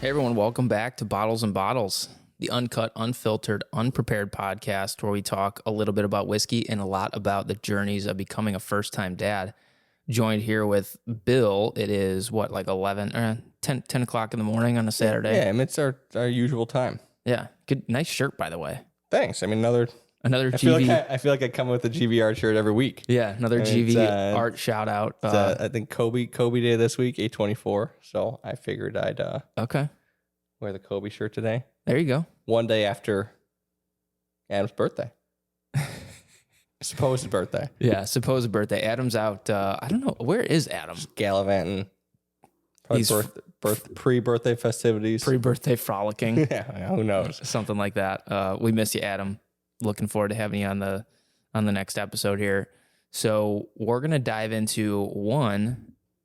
Hey everyone, welcome back to Bottles and Bottles, the uncut, unfiltered, unprepared podcast where we talk a little bit about whiskey and a lot about the journeys of becoming a first-time dad. Joined here with Bill. It is, like 10 o'clock in the morning on a Saturday? Yeah, I mean, it's our usual time. Yeah, good, nice shirt, by the way. Thanks. I mean, another GV. I feel like I come with a GV art shirt every week. Yeah, another GV art shout out. I think Kobe Day this week, 8/24. So I figured I'd wear the Kobe shirt today. There you go. One day after Adam's birthday. Supposed birthday. Yeah, supposed birthday. Adam's out. I don't know. Where is Adam? Just gallivanting. Probably pre-birthday festivities. Pre-birthday frolicking. Yeah, who knows? Something like that. We miss you, Adam. Looking forward to having you on the next episode here. So we're going to dive into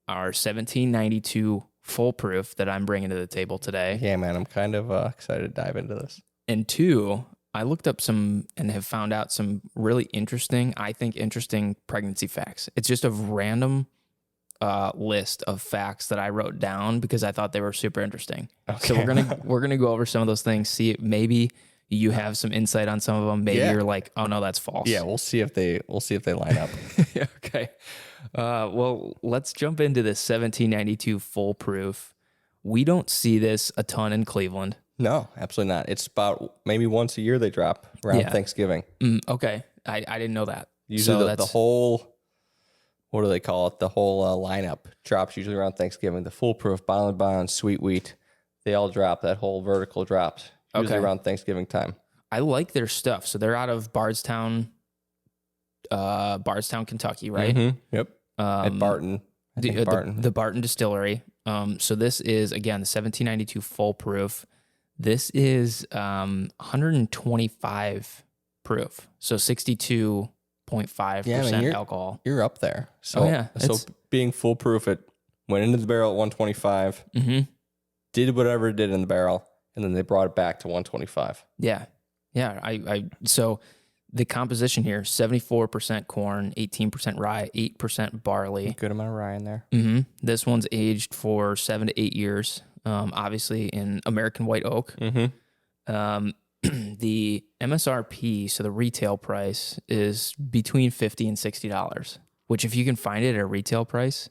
our 1792 full proof that I'm bringing to the table today. Yeah, man, I'm kind of excited to dive into this. And 2, I looked up some and have found out some really interesting pregnancy facts. It's just a random list of facts that I wrote down because I thought they were super interesting. Okay. So we're gonna go over some of those things. See, maybe you have some insight on some of them. Maybe you're like, oh no, that's false. Yeah, we'll see if they line up. Okay. Well, let's jump into this 1792 full proof. We don't see this a ton in Cleveland. No, absolutely not. It's about maybe once a year they drop around Thanksgiving. Okay. I didn't know that. Usually the whole, what do they call it? The whole lineup drops usually around Thanksgiving. The full proof, bottle and bond, sweet wheat, they all drop. That whole vertical drops usually around Thanksgiving time. I like their stuff. So they're out of Bardstown, Kentucky, right? Mm-hmm. Yep. At Barton. The Barton Distillery. So this is, again, the 1792 full proof. This is 125 proof, so 62.5% alcohol. You're up there. So, so being foolproof, it went into the barrel at 125, did whatever it did in the barrel, and then they brought it back to 125. Yeah. So the composition here, 74% corn, 18% rye, 8% barley. Good amount of rye in there. Mm-hmm. This one's aged for 7 to 8 years. Obviously in American white oak. Mm-hmm. The MSRP, so the retail price, is between $50 and $60, which if you can find it at a retail price,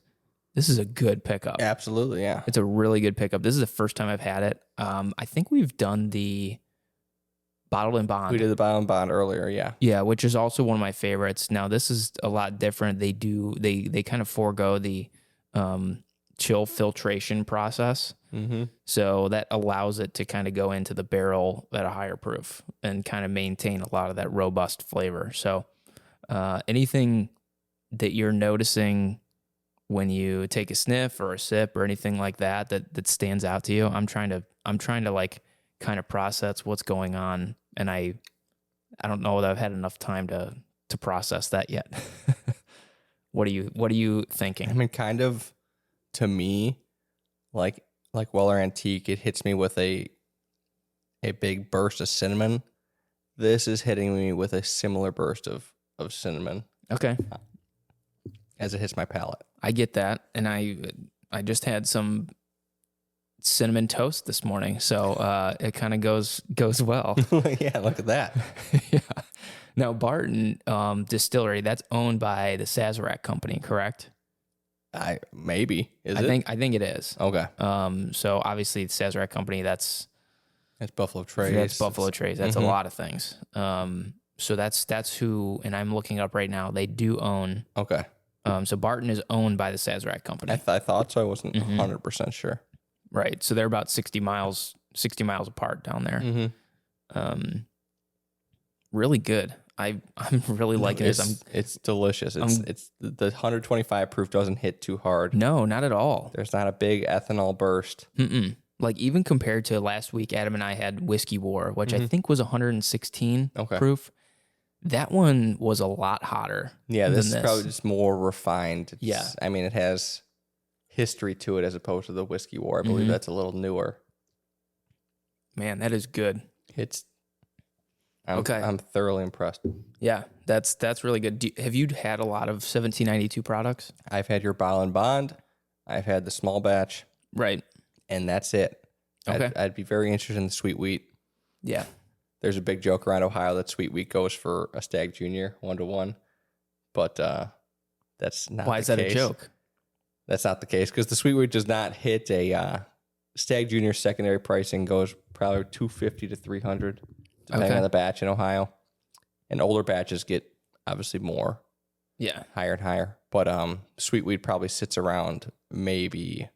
this is a good pickup. Absolutely, yeah. It's a really good pickup. This is the first time I've had it. I think we've done the bottled and bond. We did the bottled and bond earlier, yeah. Yeah, which is also one of my favorites. Now, this is a lot different. They kind of forego the chill filtration process. Mm-hmm. So that allows it to kind of go into the barrel at a higher proof and kind of maintain a lot of that robust flavor. So anything that you're noticing when you take a sniff or a sip or anything like that stands out to you, I'm trying to like kind of process what's going on, and I don't know that I've had enough time to process that yet. What are you thinking? I mean, kind of, to me, like Weller Antique, it hits me with a big burst of cinnamon. This is hitting me with a similar burst of cinnamon. Okay. As it hits my palate. I get that, and I just had some cinnamon toast this morning, so it kind of goes well. Yeah, look at that. Yeah. Now, Barton Distillery, that's owned by the Sazerac Company, correct? I think it is. Okay. So obviously the Sazerac Company, that's Buffalo Trace. That's Buffalo Trace. That's a lot of things. So that's who, and I'm looking up right now. They do own. Okay. So Barton is owned by the Sazerac Company. I thought so. I wasn't 100% sure. Right. So they're about 60 miles apart down there. Mm-hmm. Really good. I'm really liking this. It's delicious. It's the 125 proof doesn't hit too hard. No, not at all. There's not a big ethanol burst. Like even compared to last week, Adam and I had Whiskey War, which I think was 116 proof. That one was a lot hotter. Yeah, this is probably just more refined. Yeah. I mean, it has history to it as opposed to the Whiskey War. I believe that's a little newer. Man, that is good. I'm thoroughly impressed. Yeah, that's really good. Have you had a lot of 1792 products? I've had your bottle and bond. I've had the small batch. Right. And that's it. Okay. I'd be very interested in the sweet wheat. Yeah. There's a big joke around Ohio that sweet wheat goes for a stag junior 1-to-1, but that's not. Why is that a joke? That's not the case because the sweet wheat does not hit a stag junior secondary pricing goes probably $250 to $300 depending on the batch in Ohio, and older batches get obviously more, higher and higher. But sweet wheat probably sits around maybe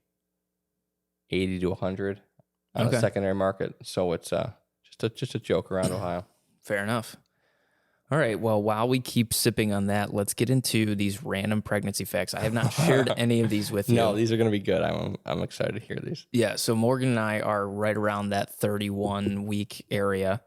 80 to 100 on the secondary market. So it's just a joke around Ohio. Fair enough. All right. Well, while we keep sipping on that, let's get into these random pregnancy facts. I have not shared any of these with you. No, these are going to be good. I'm excited to hear these. Yeah. So Morgan and I are right around that 31 week area.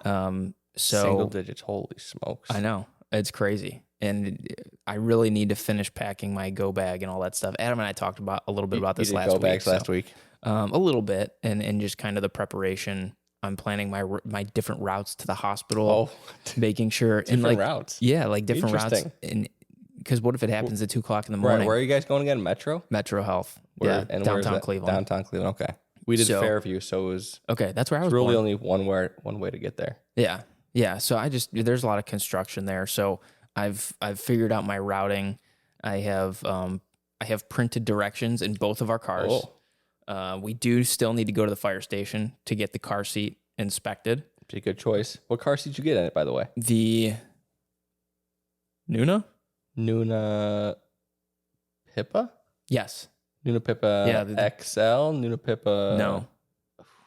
So single digits. Holy smokes. I know. It's crazy. And I really need to finish packing my go bag and all that stuff. Adam and I talked about a little bit about this last week. Go bags last week. A little bit, and just kind of the preparation. I'm planning my different routes to the hospital, making sure different routes. Yeah, like different routes. And because what if it happens at 2:00 in the morning? Where are you guys going again? Metro Health. And downtown Cleveland. Downtown Cleveland. Okay, we did Fairview, so it was That's where I was. Really, only one way to get there. Yeah. So there's a lot of construction there. So I've figured out my routing. I have printed directions in both of our cars. We do still need to go to the fire station to get the car seat inspected. Be a good choice. What car seat did you get in it, by the way? The Nuna Pippa? Yes. Nuna Pippa XL? Nuna Pippa? No.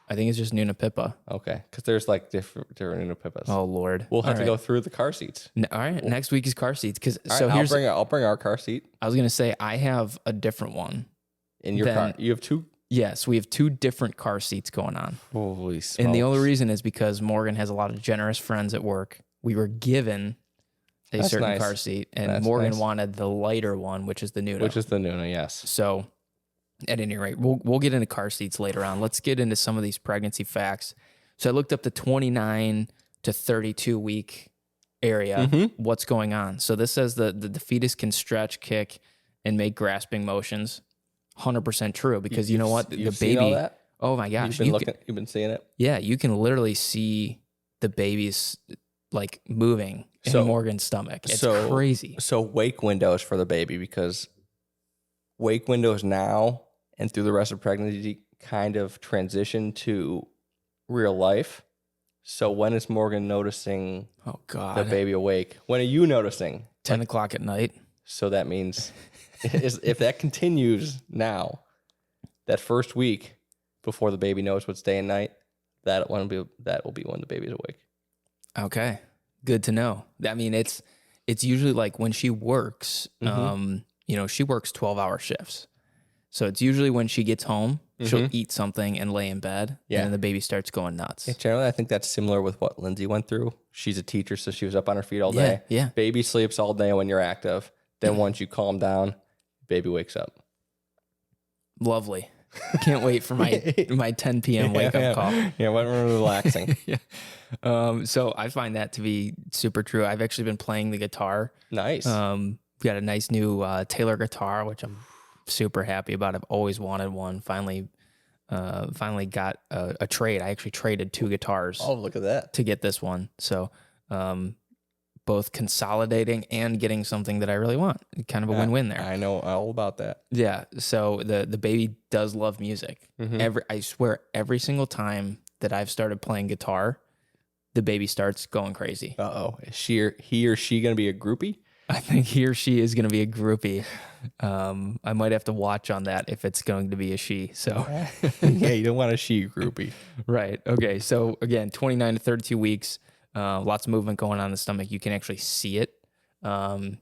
I think it's just Nuna Pippa. Okay. Because there's like different Nuna Pippas. Oh, Lord. We'll have to go through the car seats. All right. Next week is car seats. I'll bring our car seat. I was going to say, I have a different one. In your car? You have two? Yes, we have two different car seats going on. Holy smokes. And the only reason is because Morgan has a lot of generous friends at work. We were given a certain car seat, and Morgan wanted the lighter one, which is the Nuna. Yes. So at any rate, we'll get into car seats later on. Let's get into some of these pregnancy facts. So I looked up the 29 to 32 week area. What's going on? So this says the fetus can stretch, kick, and make grasping motions. 100% true, because you know what? The baby. All that? Oh my gosh. You've been seeing it? Yeah, you can literally see the baby's like moving in Morgan's stomach. It's crazy. So wake windows for the baby, because wake windows now and through the rest of pregnancy kind of transition to real life. So when is Morgan noticing the baby awake? When are you noticing? 10 o'clock at night. So that means if that continues now, that first week before the baby knows what's day and night, that will be when the baby's awake. Okay, good to know. I mean, it's usually like when she works, she works 12-hour shifts. So it's usually when she gets home, she'll eat something and lay in bed, and then the baby starts going nuts. Yeah, generally, I think that's similar with what Lindsay went through. She's a teacher, so she was up on her feet all day. Yeah. Baby sleeps all day when you're active. Then once you calm down, baby wakes up. Lovely. Can't wait for my 10 p.m. wake up call. Yeah, when we're relaxing. So I find that to be super true. I've actually been playing the guitar. Nice. Got a nice new Taylor guitar, which I'm super happy about. I've always wanted one. Finally got a trade. I actually traded 2 guitars. Oh, look at that. To get this one. So both consolidating and getting something that I really want. Kind of a win-win there. I know all about that. Yeah. So the baby does love music. I swear every single time that I've started playing guitar, the baby starts going crazy. Uh-oh. Is he or she going to be a groupie? I think he or she is going to be a groupie. I might have to watch on that if it's going to be a she. So yeah, you don't want a she groupie. Right. Okay. So again, 29 to 32 weeks, lots of movement going on in the stomach. You can actually see it, in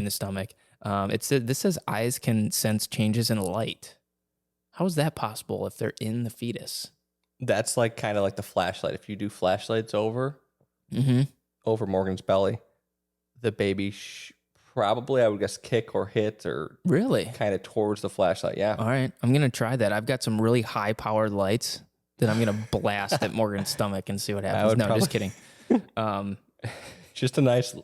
the stomach. This says eyes can sense changes in light. How is that possible if they're in the fetus? That's like kind of like the flashlight. If you do flashlights over Morgan's belly, the baby probably, I would guess, kick or hit or really kind of towards the flashlight. Yeah. All right. I'm going to try that. I've got some really high powered lights that I'm going to blast at Morgan's stomach and see what happens. No, just kidding. Just a nice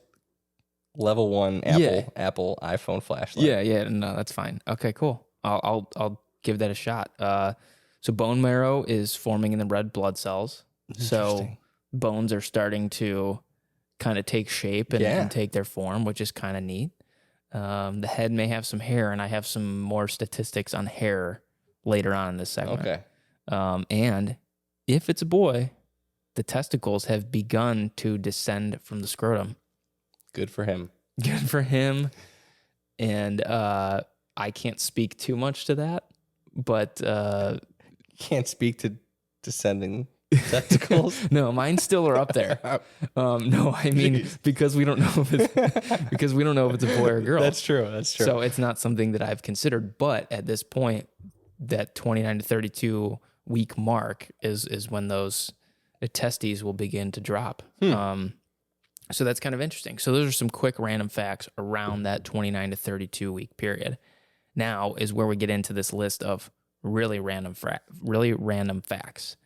level 1 Apple iPhone flashlight. Yeah. No, that's fine. Okay, cool. I'll give that a shot. So bone marrow is forming in the red blood cells. So bones are starting to kind of take shape and take their form, which is kind of neat. The head may have some hair, and I have some more statistics on hair later on in this segment. Okay. And if it's a boy, the testicles have begun to descend from the scrotum. Good for him. Good for him. And I can't speak too much to that, but Can't speak to descending testicles. No, mine still are up there. No, I mean because we don't know if it's a boy or a girl. That's true. So it's not something that I've considered. But at this point, that 29 to 32 week mark is when those testes will begin to drop. So that's kind of interesting. So those are some quick random facts around that 29 to 32 week period. Now is where we get into this list of really random facts.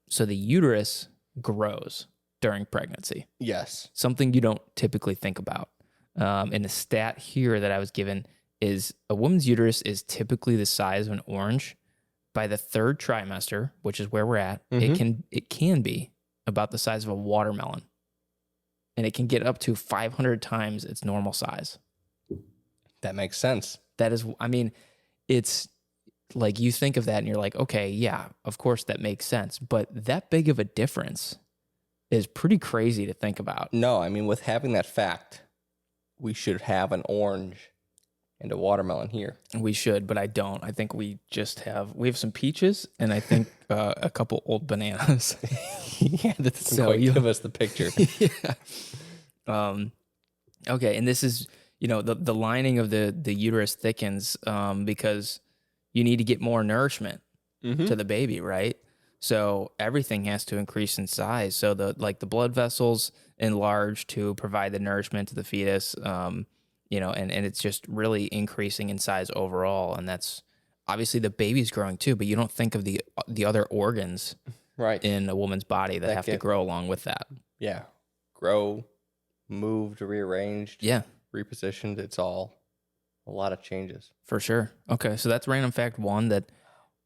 So the uterus grows during pregnancy. Yes. Something you don't typically think about. And the stat here that I was given is a woman's uterus is typically the size of an orange. By the third trimester, which is where we're at, it can be about the size of a watermelon. And it can get up to 500 times its normal size. That makes sense. That is, I mean, it's like you think of that and you're like, okay, yeah, of course that makes sense. But that big of a difference is pretty crazy to think about. No, I mean, with having that fact, we should have an orange and a watermelon here. We should, but I don't. I think we have some peaches and I think a couple old bananas. Yeah, that doesn't quite give us the picture. Yeah. Okay, and this is, the lining of the uterus thickens because you need to get more nourishment to the baby, right? So everything has to increase in size. So the blood vessels enlarge to provide the nourishment to the fetus, and it's just really increasing in size overall. And that's obviously the baby's growing too, but you don't think of the other organs in a woman's body that have to grow along with that. Yeah. Grow, moved, rearranged, repositioned. It's all a lot of changes. For sure. Okay. So that's random fact one that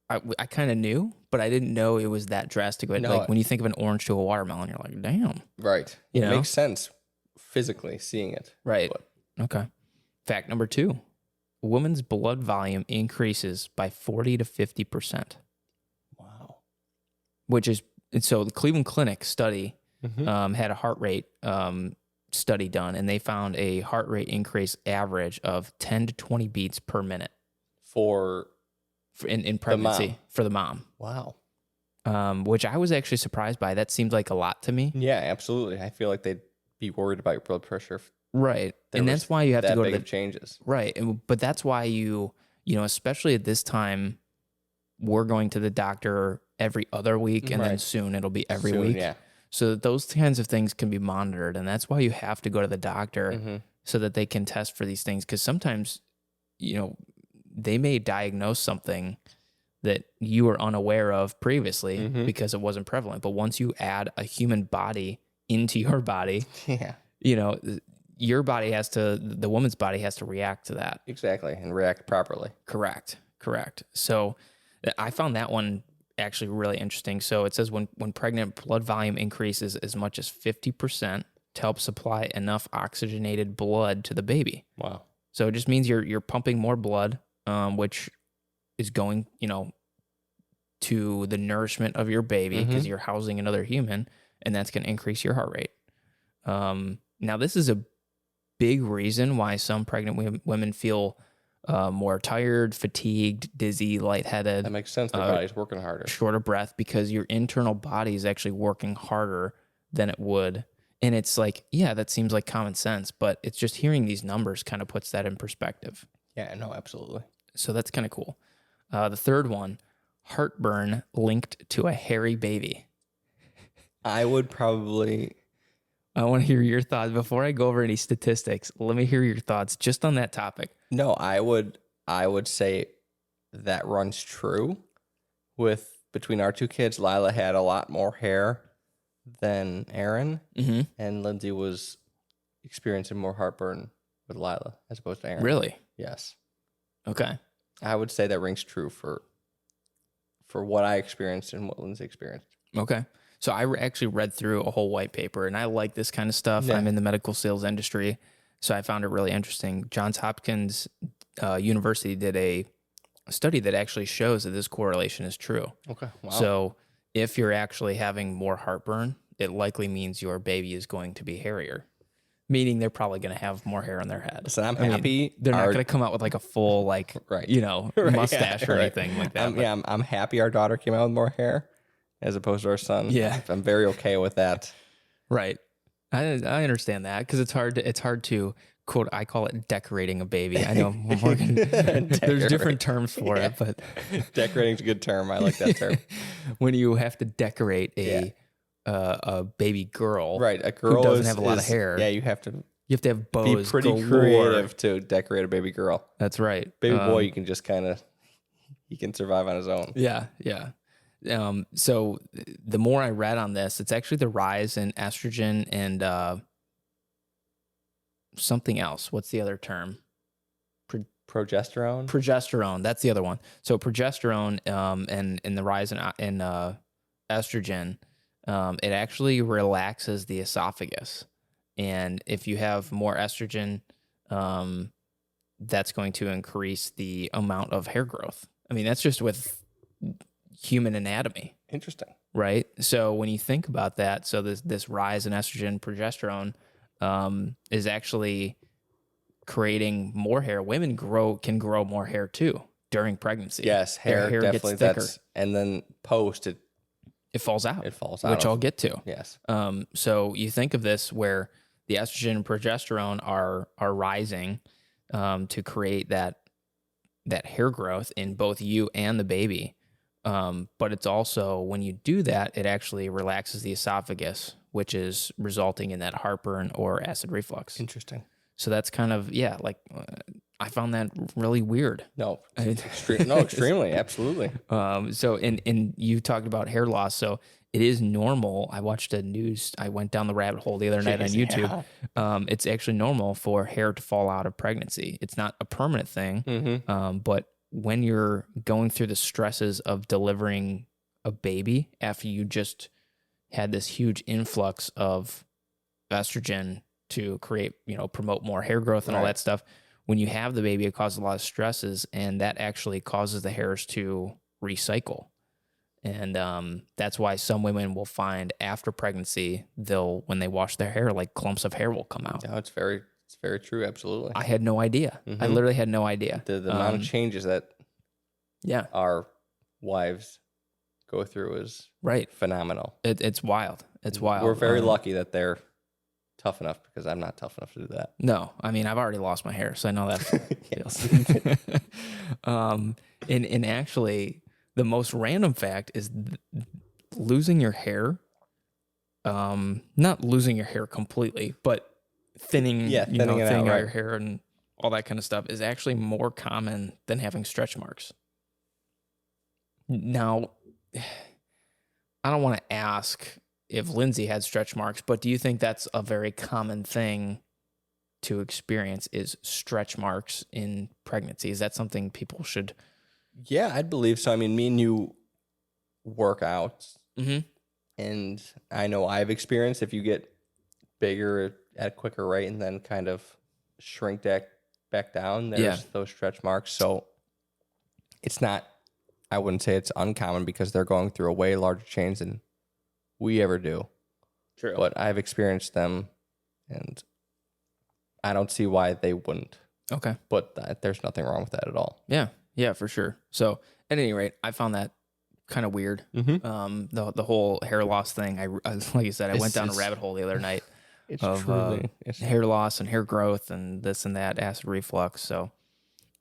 I kind of knew, but I didn't know it was that drastic. Like when you think of an orange to a watermelon, you're like, damn. Right. It makes sense physically seeing it. Right. But. Okay. Fact number 2, a woman's blood volume increases by 40 to 50%. Wow. So the Cleveland Clinic study had a heart rate study done, and they found a heart rate increase average of 10 to 20 beats per minute in pregnancy for the mom. Wow. Which I was actually surprised by. That seemed like a lot to me. Yeah, absolutely. I feel like they'd be worried about your blood pressure. Right. And that's why you have to go to the changes. Right. But that's why especially at this time, we're going to the doctor every other week, and then soon it'll be every week. Yeah. So that those kinds of things can be monitored, and that's why you have to go to the doctor so that they can test for these things. Because sometimes, they may diagnose something that you were unaware of previously because it wasn't prevalent. But once you add a human body into your body, your body the woman's body has to react to that. Exactly, and react properly. Correct. So I found that one actually really interesting. So it says when pregnant, blood volume increases as much as 50% to help supply enough oxygenated blood to the baby. Wow. So it just means you're pumping more blood, which is going, to the nourishment of your baby because you're housing another human, and that's going to increase your heart rate. Now, this is a big reason why some pregnant women feel more tired, fatigued, dizzy, lightheaded. That makes sense. Their body's working harder. Short of breath, because your internal body is actually working harder than it would. And it's like, yeah, that seems like common sense, but it's just hearing these numbers kind of puts that in perspective. Yeah, no, absolutely. So that's kind of cool. The third one, heartburn linked to a hairy baby. I want to hear your thoughts. Before I go over any statistics, let me hear your thoughts just on that topic. No, I would say that runs true. Between our two kids, Lila had a lot more hair than Aaron, and Lindsay was experiencing more heartburn with Lila as opposed to Aaron. Really? Yes. Okay. I would say that rings true for for what I experienced and what Lindsay experienced. Okay. So I actually read through a whole white paper, and I like this kind of stuff. Yeah. I'm in the medical sales industry, so I found it really interesting. Johns Hopkins University did a study that actually shows that this correlation is true. Okay. Wow. So if you're actually having more heartburn, it likely means your baby is going to be hairier, meaning they're probably going to have more hair on their head. Listen, I'm I mean, happy. they're not going to come out with like a full, like, Right. mustache or anything like that. I'm happy our daughter came out with more hair as opposed to our son. Yeah. I'm very okay with that. Right. I understand that because it's hard to quote. I call it decorating a baby. I know Morgan, there's different terms for it, but decorating's a good term. I like that term. When you have to decorate a baby girl, right? A girl who doesn't have a lot of hair. Yeah, you have to have bows. be pretty galore. creative to decorate a baby girl. That's right. Baby boy, you can just he can survive on his own. Yeah, yeah. So the more I read on this, it's actually the rise in estrogen and something else. What's the other term? Progesterone. Progesterone. That's the other one. So progesterone and the rise in estrogen, it actually relaxes the esophagus. And if you have more estrogen, that's going to increase the amount of hair growth. I mean, that's just with human anatomy. Interesting. Right? So when you think about that, so this rise in estrogen, progesterone is actually creating more hair. Women can grow more hair too during pregnancy. Yes, hair definitely gets thicker. And then post it falls out. It falls out. Which I'll get to. Yes. So you think of this where the estrogen and progesterone are rising to create that hair growth in both you and the baby. But it's also, when you do that, it actually relaxes the esophagus, which is resulting in that heartburn or acid reflux. Interesting. So that's kind of, I found that really weird. No, extremely, absolutely. So, and you talked about hair loss. So it is normal. I went down the rabbit hole the other night on YouTube. Yeah. It's actually normal for hair to fall out of pregnancy. It's not a permanent thing, but when you're going through the stresses of delivering a baby after you just had this huge influx of estrogen to create, promote more hair growth and all that stuff, when you have the baby, it causes a lot of stresses, and that actually causes the hairs to recycle. And that's why some women will find after pregnancy, when they wash their hair, like clumps of hair will come out. No, it's very true. Absolutely. I had no idea. I literally had no idea. The amount of changes that our wives go through is phenomenal. It's wild. It's wild. We're very lucky that they're tough enough, because I'm not tough enough to do that. No, I mean, I've already lost my hair, so I know that feels. And actually, the most random fact is losing your hair. Not losing your hair completely, but thinning out your hair and all that kind of stuff is actually more common than having stretch marks. Now, I don't want to ask if Lindsay had stretch marks, but do you think that's a very common thing to experience, is stretch marks in pregnancy? Is that something people should? Yeah, I'd believe so. I mean, me and you work out, and I know I've experienced, if you get bigger at a quicker rate and then kind of shrink back down, there's those stretch marks. So it's not, I wouldn't say it's uncommon, because they're going through a way larger change than we ever do. True. But I've experienced them, and I don't see why they wouldn't. Okay. But there's nothing wrong with that at all. Yeah, for sure. So at any rate, I found that kind of weird. The whole hair loss thing. I like you said, I went down a rabbit hole the other night. It's of truly hair loss and hair growth and this and that, acid reflux. So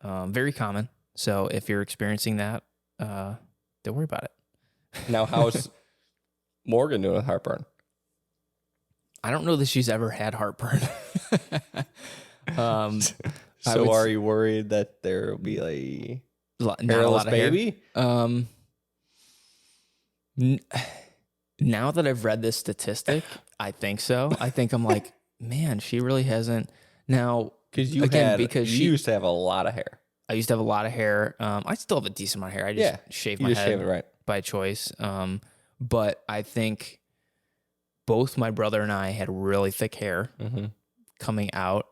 very common. So if you're experiencing that, don't worry about it. Now, how's Morgan doing with heartburn? I don't know that she's ever had heartburn. So are you worried that there will be a hairless baby? Now that I've read this statistic, I think so. I think I'm like, man, she really hasn't. Now, because you used to have a lot of hair. I used to have a lot of hair. I still have a decent amount of hair. I just shave my head. Shave it, right? by choice. But I think both my brother and I had really thick hair coming out.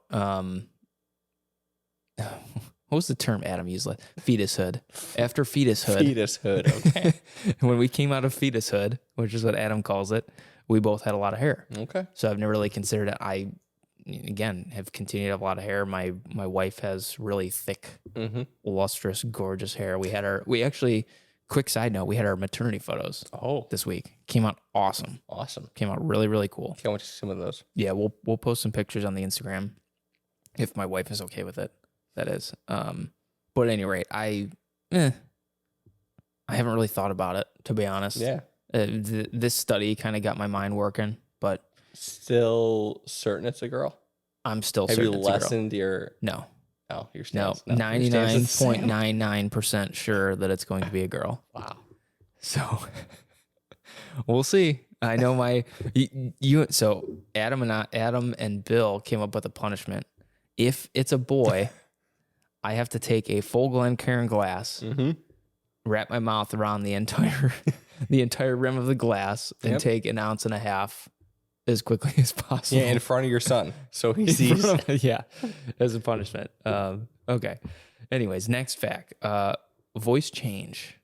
What was the term Adam used? Fetushood. After fetushood. Fetushood, okay. When we came out of fetushood, which is what Adam calls it, we both had a lot of hair. Okay. So I've never really considered it. I, again, have continued to have a lot of hair. My wife has really thick, lustrous, gorgeous hair. We actually, quick side note, we had our maternity photos this week. Came out awesome. Awesome. Came out really, really cool. Can't wait to see some of those. Yeah, we'll post some pictures on the Instagram if my wife is okay with it. That is. But at any rate, I haven't really thought about it, to be honest. Yeah. This study kind of got my mind working, but still certain it's a girl. I'm still Have certain you it's a girl. lessened your? No. Oh, your No. stance. No. 99.99% sure that it's going to be a girl. Wow. So we'll see. I know so Adam and Bill came up with a punishment. If it's a boy, I have to take a full Glencairn glass, wrap my mouth around the entire rim of the glass, and take 1.5 ounces as quickly as possible. Yeah, in front of your son, so he sees. Yeah, as a punishment. Okay. Anyways, next fact: voice change.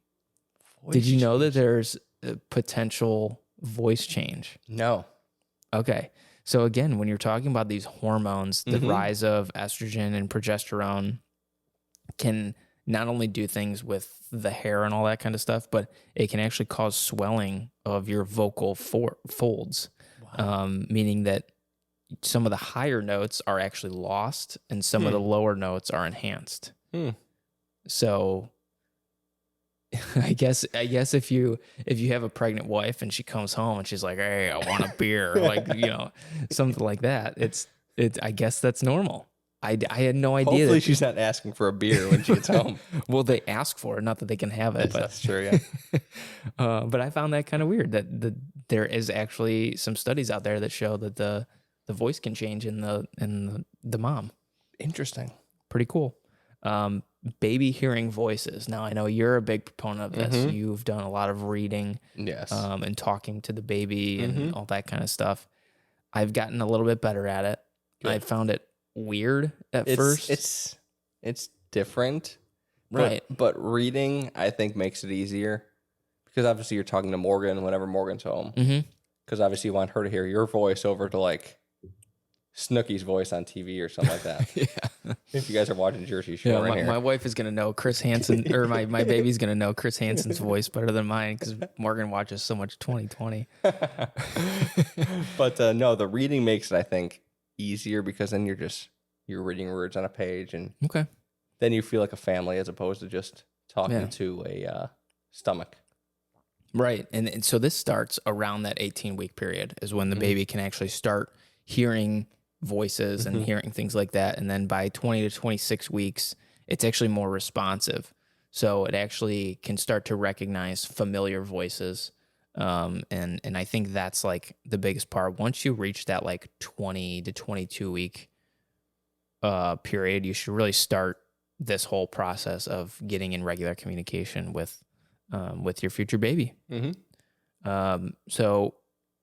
Did you know that there's a potential voice change? No. Okay. So again, when you're talking about these hormones, the rise of estrogen and progesterone can not only do things with the hair and all that kind of stuff, but it can actually cause swelling of your vocal folds, meaning that some of the higher notes are actually lost and some of the lower notes are enhanced. So I guess if you have a pregnant wife and she comes home and she's like, "Hey, I want a beer," like, something like that. I guess that's normal. I had no idea. Hopefully she's not asking for a beer when she gets home. Well, they ask for it, not that they can have it. But that's true, yeah. But I found that kind of weird that there is actually some studies out there that show that the voice can change in the mom. Interesting. Pretty cool. Baby hearing voices. Now, I know you're a big proponent of this. You've done a lot of reading, yes, and talking to the baby and all that kind of stuff. I've gotten a little bit better at it. Good. I found it weird at first. It's different, right? But reading, I think, makes it easier because obviously you're talking to Morgan whenever Morgan's home. Because obviously you want her to hear your voice over to like Snooki's voice on TV or something like that. Yeah. If you guys are watching Jersey Shore right here. My wife is going to know Chris Hansen, or my baby's going to know Chris Hansen's voice better than mine because Morgan watches so much 2020. But no, the reading makes it, I think, easier because then you're reading words on a page and then you feel like a family as opposed to just talking to a stomach. Right. And so this starts around that 18-week period is when the baby can actually start hearing voices and hearing things like that. And then by 20 to 26 weeks, it's actually more responsive. So it actually can start to recognize familiar voices. And I think that's like the biggest part. Once you reach that like 20 to 22 week period, you should really start this whole process of getting in regular communication with your future baby. So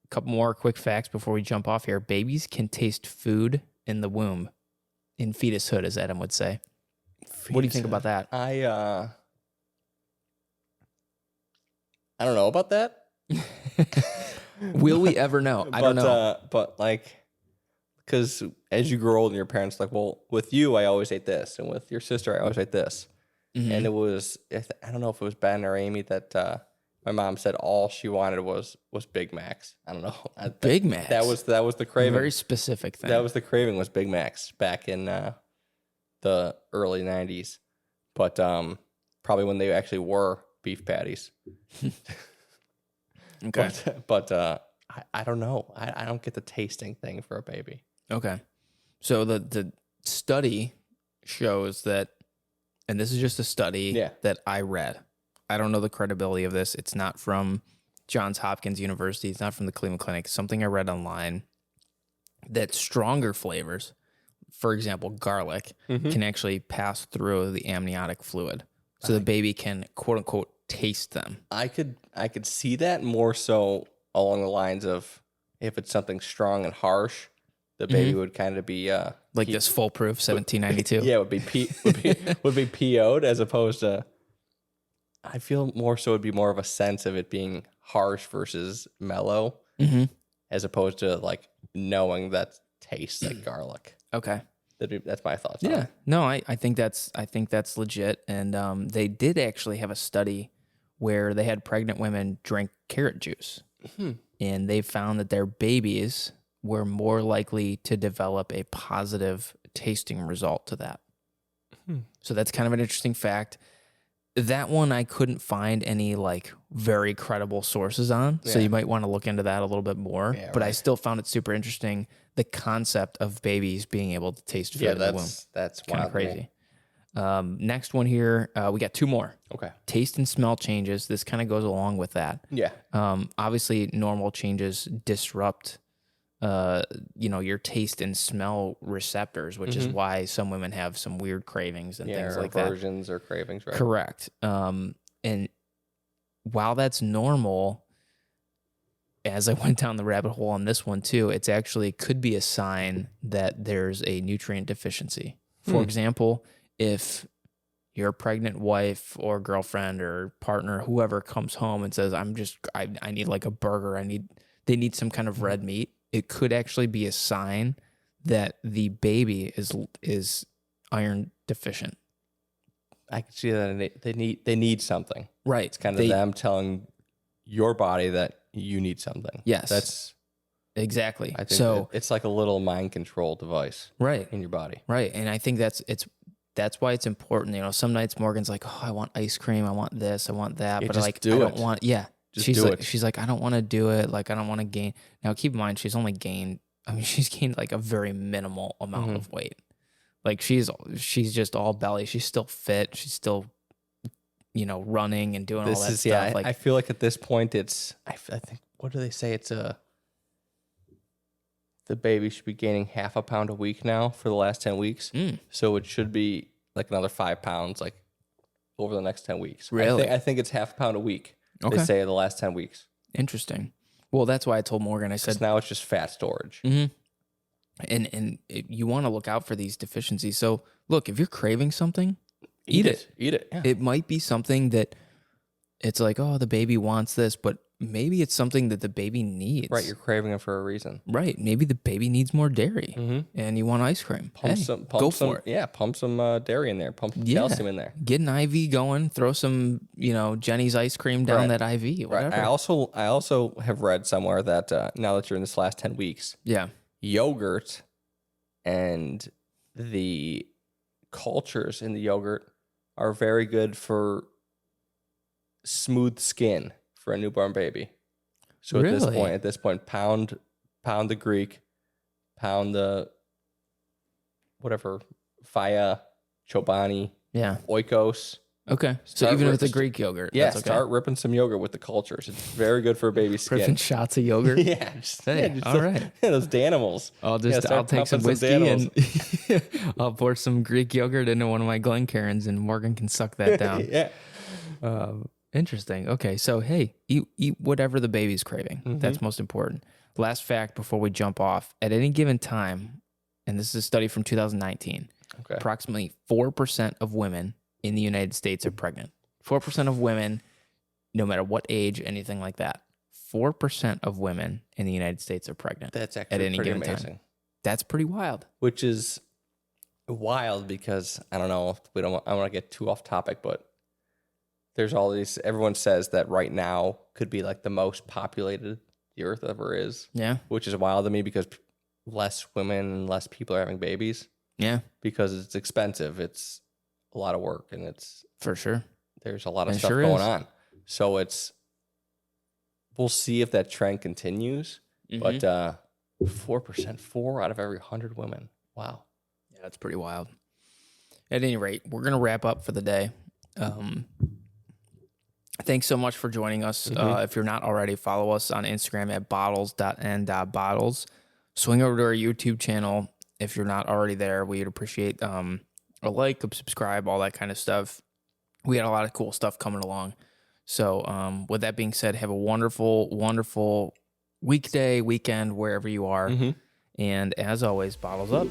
a couple more quick facts before we jump off here. Babies can taste food in the womb, in fetushood, as Adam would say. What do you think about that? I don't know about that. Will we ever know? I don't know. But like, because as you grow old and your parents like, well, with you, I always ate this. And with your sister, I always ate this. And it was, I don't know if it was Ben or Amy that my mom said all she wanted was Big Macs. I don't know. Big Macs? That was the craving. Very specific thing. That was the craving, was Big Macs back in the early 90s. But probably when they actually were beef patties. Okay. But I don't know. I don't get the tasting thing for a baby. Okay. So the study shows that, and this is just a study that I read. I don't know the credibility of this. It's not from Johns Hopkins University. It's not from the Cleveland Clinic. Something I read online that stronger flavors, for example, garlic, can actually pass through the amniotic fluid. So the baby can, quote unquote, taste them. I could see that more so along the lines of if it's something strong and harsh, the baby would kind of be Like this foolproof 1792. yeah, would be PO'd as opposed to. I feel more so it'd be more of a sense of it being harsh versus mellow, as opposed to like knowing that tastes like garlic. Okay. That's my thoughts. Yeah. No, I think that's legit. And they did actually have a study where they had pregnant women drink carrot juice, and they found that their babies were more likely to develop a positive tasting result to that. So that's kind of an interesting fact. That one I couldn't find any like very credible sources on, so you might want to look into that a little bit more. Yeah, but I still found it super interesting, the concept of babies being able to taste food in the womb. That's Kind wild of crazy. Next one here, we got two more. Okay. Taste and smell changes. This kind of goes along with that. Yeah. Obviously, normal changes disrupt, your taste and smell receptors, which is why some women have some weird cravings and things like that. Aversions or cravings, right? Correct. And while that's normal, as I went down the rabbit hole on this one too, it's actually could be a sign that there's a nutrient deficiency. For example, if your pregnant wife or girlfriend or partner, whoever comes home and says, I need like a burger, they need some kind of red meat, it could actually be a sign that the baby is iron deficient. I can see that they need something. Right. It's kind of them telling your body that you need something. Yes. That's exactly. I think it's like a little mind control device in your body. Right. And I think that's why it's important. Some nights Morgan's like, oh, I want ice cream. I want this. I want that. But I don't want, she's like, I don't want to do it. Like, I don't want to gain. Now, keep in mind, she's gained like a very minimal amount of weight. Like she's just all belly. She's still fit. She's still, running and doing all that stuff. Yeah, like I feel like at this point I think, what do they say? It's the baby should be gaining half a pound a week now for the last 10 weeks. So it should be like another 5 pounds, like over the next 10 weeks. Really? I think it's half a pound a week. Okay. They say the last 10 weeks. Interesting. Well, that's why I told Morgan, I said, now it's just fat storage. And you want to look out for these deficiencies. So look, if you're craving something, eat it. Eat it. Yeah. It might be something that it's like, oh, the baby wants this, but maybe it's something that the baby needs. Right. You're craving it for a reason. Right. Maybe the baby needs more dairy and you want ice cream. Go for it. Yeah. Pump some dairy in there. Pump some calcium in there. Get an IV going. Throw some, Jenny's ice cream down that IV. Whatever. Right. I also have read somewhere that now that you're in this last 10 weeks, yogurt and the cultures in the yogurt are very good for smooth skin for a newborn baby. So at this point, pound the Greek, pound the whatever, Faya, Chobani, Oikos. Okay. So even with the Greek yogurt. Yeah, start ripping some yogurt with the cultures. It's very good for a baby's skin. Ripping shots of yogurt? Yeah. All right. Those Danimals. I'll take some whiskey and I'll pour some Greek yogurt into one of my Glencairns and Morgan can suck that down. Interesting. Okay. So, hey, eat whatever the baby's craving. That's most important. Last fact before we jump off. At any given time, and this is a study from 2019, approximately 4% of women in the United States are pregnant. 4% of women, no matter what age, anything like that. 4% of women in the United States are pregnant. That's actually at any pretty given amazing. time. That's pretty wild. Which is wild because I don't know. I don't want to get too off topic, but there's all these. Everyone says that right now could be like the most populated the Earth ever is. Yeah, which is wild to me because less women and less people are having babies. Yeah, because it's expensive. It's a lot of work, and it's for sure. There's a lot of stuff going on. So we'll see if that trend continues. But 4%, 4 out of every 100 women. Wow. Yeah, that's pretty wild. At any rate, we're gonna wrap up for the day. Thanks so much for joining us. If you're not already, follow us on Instagram at bottles.n.bottles. Swing over to our YouTube channel. If you're not already there, we'd appreciate a like, a subscribe, all that kind of stuff. We got a lot of cool stuff coming along. So with that being said, have a wonderful, wonderful weekday, weekend, wherever you are. And as always, bottles up.